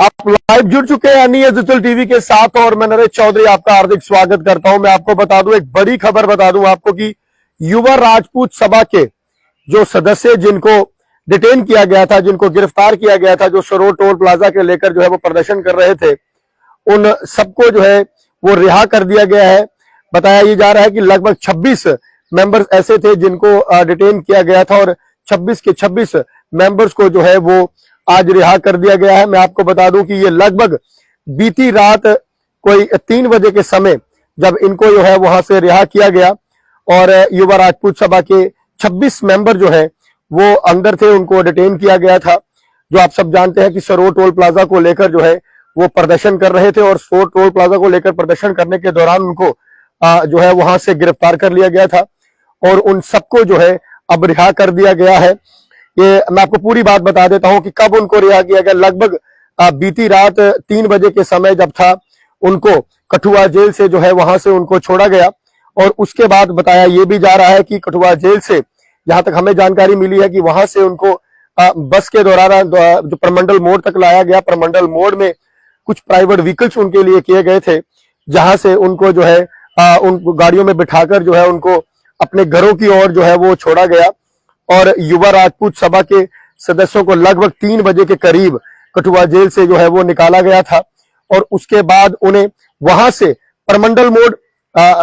आप लाइव जुड़ चुके हैं यानी डिजिटल टीवी के साथ और मैं नरेश चौधरी आपका हार्दिक स्वागत करता हूं। मैं आपको बता दूं, एक बड़ी खबर बता दूं आपको कि युवा राजपूत सभा के जो सदस्य जिनको डिटेन किया गया था, जिनको गिरफ्तार किया गया था, जो सरोर टोल प्लाजा के लेकर जो है वो प्रदर्शन कर रहे थे, उन सबको जो है वो रिहा कर दिया गया है। बताया ये जा रहा है कि लगभग 26 मेंबर्स ऐसे थे जिनको डिटेन किया गया था और 26 के 26 मेंबर्स को जो है वो आज रिहा कर दिया गया है। मैं आपको बता दूं कि ये लगभग बीती रात कोई 3 बजे के समय जब इनको जो है वहां से रिहा किया गया और युवा राजपूत सभा के 26 मेंबर जो है वो अंदर थे, उनको डिटेन किया गया था। जो आप सब जानते हैं कि सरोर टोल प्लाजा को लेकर जो है वो प्रदर्शन कर रहे थे और सरोर टोल प्लाजा को लेकर प्रदर्शन करने के दौरान उनको जो है वहां से गिरफ्तार कर लिया गया था और उन सबको जो है अब रिहा कर दिया गया है। ये मैं आपको पूरी बात बता देता हूं कि कब उनको रिहा किया गया। लगभग बीती रात 3 बजे के समय जब था, उनको कठुआ जेल से जो है वहां से उनको छोड़ा गया और उसके बाद बताया ये भी जा रहा है कि कठुआ जेल से, जहां तक हमें जानकारी मिली है कि वहां से उनको बस के दौरान जो प्रमंडल मोड़ तक लाया गया। प्रमंडल मोड़ में कुछ प्राइवेट व्हीकल्स उनके लिए किए गए थे, जहां से उनको जो है उन गाड़ियों में बिठाकर जो है उनको अपने घरों की ओर जो है वो छोड़ा गया और युवा राजपूत सभा के सदस्यों को लगभग 3 बजे के करीब कठुआ जेल से जो है वो निकाला गया था और उसके बाद उन्हें वहां से प्रमंडल मोड़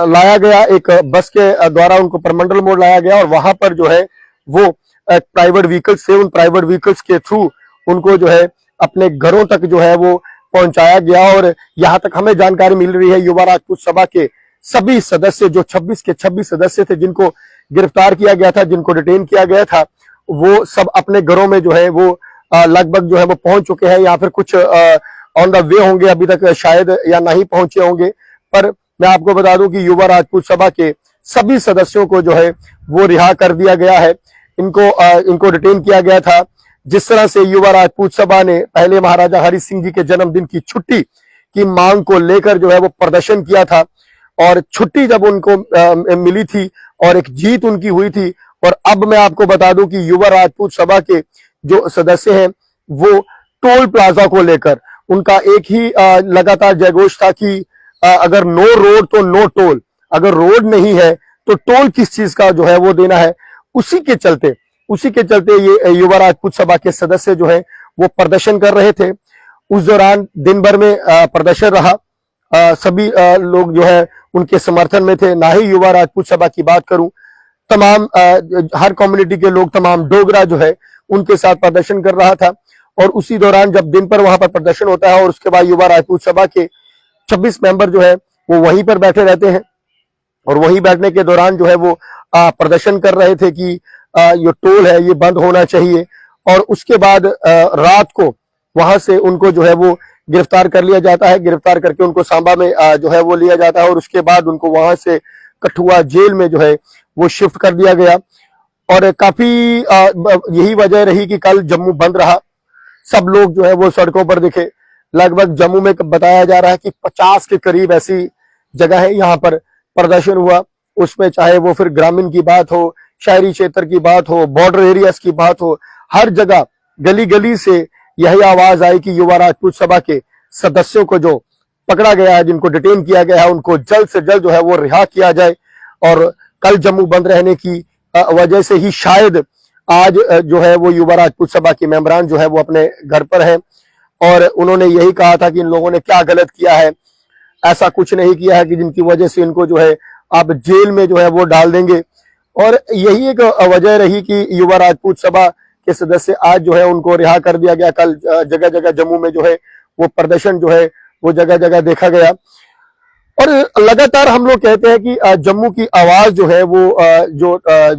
लाया गया। एक बस के द्वारा उनको प्रमंडल मोड़ लाया गया और वहां पर जो है वो प्राइवेट व्हीकल्स से, उन प्राइवेट व्हीकल्स के थ्रू उनको जो है अपने घरों तक जो है वो पहुंचाया गया। और यहां तक हमें जानकारी मिल रही है युवा राजपूत सभा के सभी सदस्य, जो 26 के 26 सदस्य थे जिनको गिरफ्तार किया गया था, जिनको डिटेन किया गया था, वो सब अपने घरों में जो है वो लगभग जो है वो पहुंच चुके हैं या फिर कुछ ऑन द वे होंगे, अभी तक शायद या नहीं पहुंचे होंगे। पर मैं आपको बता दूं कि युवा राजपूत सभा के सभी सदस्यों को जो है वो रिहा कर दिया गया है। इनको डिटेन किया गया था। जिस तरह से युवा राजपूत सभा ने पहले महाराजा हरि सिंह जी के जन्मदिन की छुट्टी की मांग को लेकर जो है वो प्रदर्शन किया था और छुट्टी जब उनको मिली थी और एक जीत उनकी हुई थी, और अब मैं आपको बता दूं कि युवा राजपूत सभा के जो सदस्य हैं वो टोल प्लाजा को लेकर उनका एक ही लगातार जयघोष था कि अगर नो रोड तो नो टोल, अगर रोड नहीं है तो टोल किस चीज का जो है वो देना है। उसी के चलते ये युवा राजपूत सभा के सदस्य जो है वो प्रदर्शन कर रहे थे। उस दौरान दिन भर में प्रदर्शन रहा। सभी लोग जो है उनके समर्थन में थे। ना ही युवा राजपूत सभा की बात करूं, तमाम हर कम्युनिटी के लोग, तमाम डोगरा जो है उनके साथ प्रदर्शन कर रहा था। और उसी दौरान जब दिन पर वहां पर प्रदर्शन होता है और उसके बाद युवा राजपूत सभा के 26 मेंबर जो है वो वहीं पर बैठे रहते हैं और वहीं बैठने के दौरान जो है वो प्रदर्शन कर रहे थे कि ये टोल है ये बंद होना चाहिए। और उसके बाद रात को वहां से उनको जो है वो गिरफ्तार कर लिया जाता है। गिरफ्तार करके उनको सांबा में जो है वो लिया जाता है और उसके बाद उनको वहां से कठुआ जेल में जो है वो शिफ्ट कर दिया गया। और काफी यही वजह रही कि कल जम्मू बंद रहा। सब लोग जो है वो सड़कों पर दिखे। लगभग जम्मू में बताया जा रहा है कि 50 के करीब ऐसी जगह है यहाँ पर प्रदर्शन हुआ। उसमें चाहे वो फिर ग्रामीण की बात हो, शहरी क्षेत्र की बात हो, बॉर्डर एरियाज की बात हो, हर जगह गली गली से यही आवाज आई कि युवा राजपूत सभा के सदस्यों को जो पकड़ा गया है, जिनको डिटेन किया गया है, उनको जल्द से जल्द जो है वो रिहा किया जाए। और कल जम्मू बंद रहने की वजह से ही शायद आज जो है वो युवा राजपूत सभा के मेंबरान जो है वो अपने घर पर हैं और उन्होंने यही कहा था कि इन लोगों ने क्या गलत किया है। ऐसा कुछ नहीं किया है कि जिनकी वजह से इनको जो है आप जेल में जो है वो डाल देंगे। और यही एक वजह रही कि युवा राजपूत सभा के सदस्य आज जो है उनको रिहा कर दिया गया। कल जगह जगह जम्मू में जो है वो प्रदर्शन जो है वो जगह जगह देखा गया। और लगातार हम लोग कहते हैं कि जम्मू की आवाज जो है वो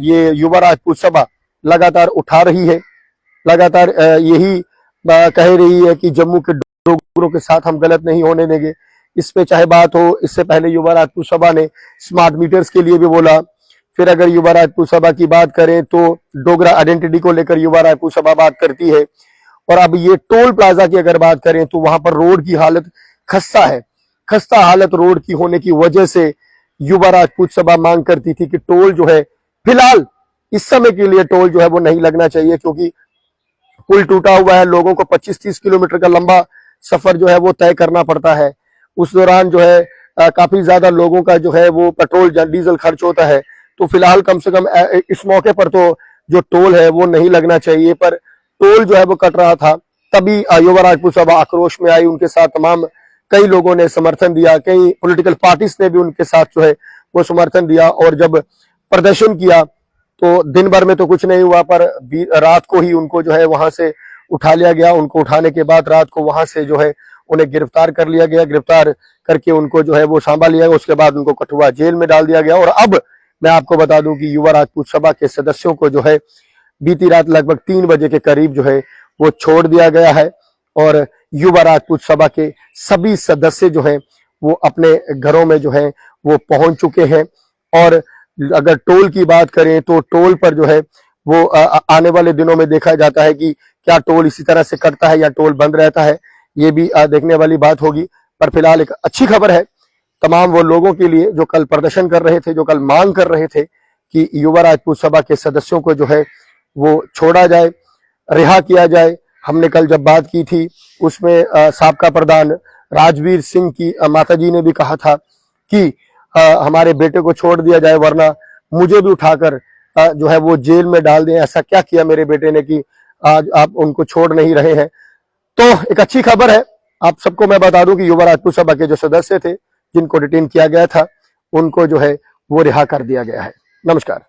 ये युवा राजपूत सभा लगातार उठा रही है। लगातार यही कह रही है कि जम्मू के डोगरों के साथ हम गलत नहीं होने देंगे। इस पे चाहे बात हो, इससे पहले युवा राजपूत सभा ने स्मार्ट मीटर्स के लिए भी बोला। फिर अगर युवा राजपूत सभा की बात करें तो डोगरा आइडेंटिटी को लेकर युवा राजपूत सभा बात करती है। और अब ये टोल प्लाजा की अगर बात करें तो वहां पर रोड की हालत खस्ता है। खस्ता हालत रोड की होने की वजह से युवा राजपूत सभा मांग करती थी कि टोल जो है फिलहाल इस समय के लिए टोल जो है वो नहीं लगना चाहिए, क्योंकि पुल टूटा हुआ है। लोगों को 25-30 किलोमीटर का लंबा सफर जो है वो तय करना पड़ता है। उस दौरान जो है काफी ज्यादा लोगों का जो है वो पेट्रोल डीजल खर्च होता है। तो फिलहाल कम से कम इस मौके पर तो जो टोल है वो नहीं लगना चाहिए, पर टोल जो है वो कट रहा था। तभी युवा राजपूत सभा आक्रोश में आई, उनके साथ तमाम कई लोगों ने समर्थन दिया, कई पॉलिटिकल पार्टीज ने भी उनके साथ जो है वो समर्थन दिया। और जब प्रदर्शन किया तो दिन भर में तो कुछ नहीं हुआ, पर रात को ही उनको जो है वहां से उठा लिया गया। उनको उठाने के बाद रात को वहां से जो है उन्हें गिरफ्तार कर लिया गया। गिरफ्तार करके उनको जो है वो सांभा लिया गया। उसके बाद उनको कठुआ जेल में डाल दिया गया। और अब मैं आपको बता दूं कि युवा राजपूत सभा के सदस्यों को जो है बीती रात लगभग 3 बजे के करीब जो है वो छोड़ दिया गया है। और युवा राजपूत सभा के सभी सदस्य जो है वो अपने घरों में जो है वो पहुंच चुके हैं। और अगर टोल की बात करें तो टोल पर जो है वो आने वाले दिनों में देखा जाता है कि क्या टोल इसी तरह से कटता है या टोल बंद रहता है, ये भी देखने वाली बात होगी। पर फिलहाल एक अच्छी खबर है तमाम वो लोगों के लिए जो कल प्रदर्शन कर रहे थे, जो कल मांग कर रहे थे कि युवा राजपूत सभा के सदस्यों को जो है वो छोड़ा जाए, रिहा किया जाए। हमने कल जब बात की थी उसमें साबका प्रधान राजवीर सिंह की माताजी ने भी कहा था कि हमारे बेटे को छोड़ दिया जाए, वरना मुझे भी उठाकर जो है वो जेल में डाल दें। ऐसा क्या किया मेरे बेटे ने कि आज आप उनको छोड़ नहीं रहे हैं। तो एक अच्छी खबर है। आप सबको मैं बता दूं कि युवा राजपूत सभा के जो सदस्य थे जिनको डिटेन किया गया था उनको जो है वो रिहा कर दिया गया है। नमस्कार।